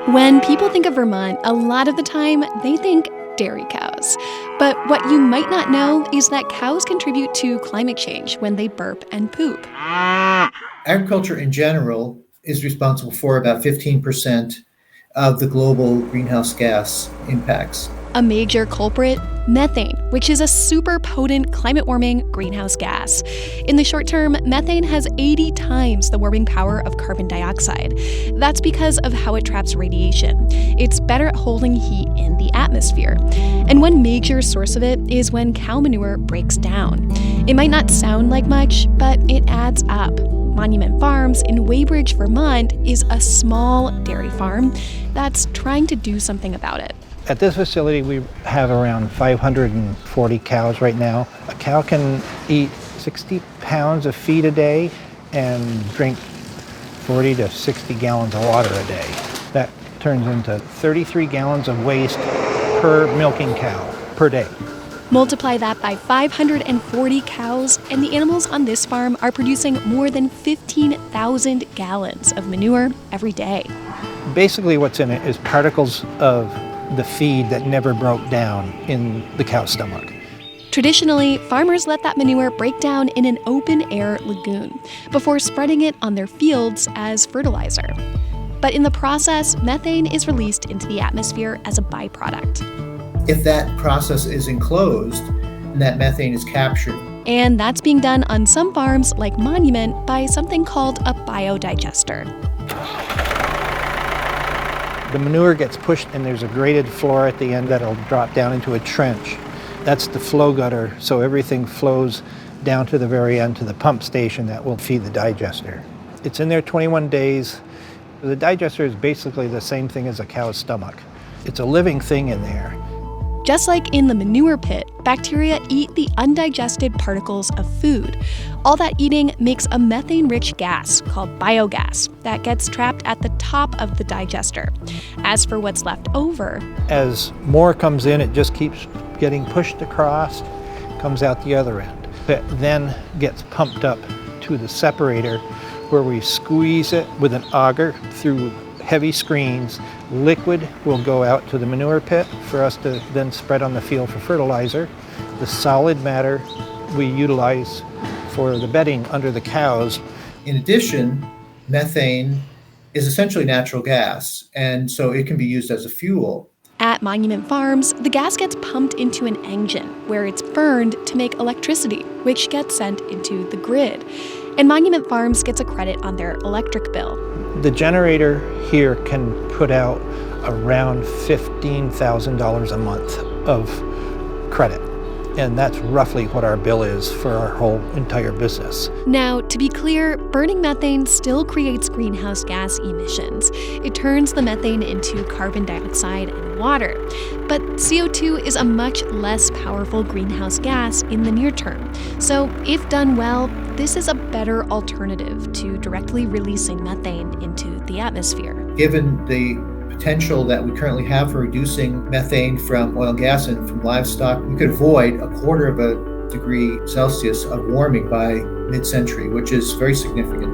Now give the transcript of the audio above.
When people think of Vermont, a lot of the time they think dairy cows. But what you might not know is that cows contribute to climate change when they burp and poop. Agriculture in general is responsible for about 15% of the global greenhouse gas impacts. A major culprit, methane, which is a super potent climate warming greenhouse gas. In the short term, methane has 80 times the warming power of carbon dioxide. That's because of how it traps radiation. It's better at holding heat in the atmosphere. And one major source of it is when cow manure breaks down. It might not sound like much, but it adds up. Monument Farms in Weybridge, Vermont is a small dairy farm that's trying to do something about it. At this facility, we have around 540 cows right now. A cow can eat 60 pounds of feed a day and drink 40 to 60 gallons of water a day. That turns into 33 gallons of waste per milking cow per day. Multiply that by 540 cows, and the animals on this farm are producing more than 15,000 gallons of manure every day. Basically, what's in it is particles of the feed that never broke down in the cow's stomach. Traditionally, farmers let that manure break down in an open-air lagoon before spreading it on their fields as fertilizer. But in the process, methane is released into the atmosphere as a byproduct. If that process is enclosed, that methane is captured. And that's being done on some farms, like Monument, by something called a biodigester. The manure gets pushed and there's a graded floor at the end that'll drop down into a trench. That's the flow gutter, so everything flows down to the very end to the pump station that will feed the digester. It's in there 21 days. The digester is basically the same thing as a cow's stomach. It's a living thing in there. Just like in the manure pit, bacteria eat the undigested particles of food. All that eating makes a methane-rich gas called biogas that gets trapped at the top of the digester. As for what's left over, as more comes in, it just keeps getting pushed across, comes out the other end. It then gets pumped up to the separator where we squeeze it with an auger through heavy screens. Liquid will go out to the manure pit for us to then spread on the field for fertilizer. The solid matter we utilize for the bedding under the cows. In addition, methane is essentially natural gas, and so it can be used as a fuel. At Monument Farms, the gas gets pumped into an engine where it's burned to make electricity, which gets sent into the grid. And Monument Farms gets a credit on their electric bill. The generator here can put out around $15,000 a month of credit. And that's roughly what our bill is for our whole entire business. Now, to be clear, burning methane still creates greenhouse gas emissions. It turns the methane into carbon dioxide and water. But CO2 is a much less powerful greenhouse gas in the near term. So, if done well, this is a better alternative to directly releasing methane into the atmosphere. Given the potential that we currently have for reducing methane from oil and gas and from livestock, we could avoid a quarter of a degree Celsius of warming by mid-century, which is very significant.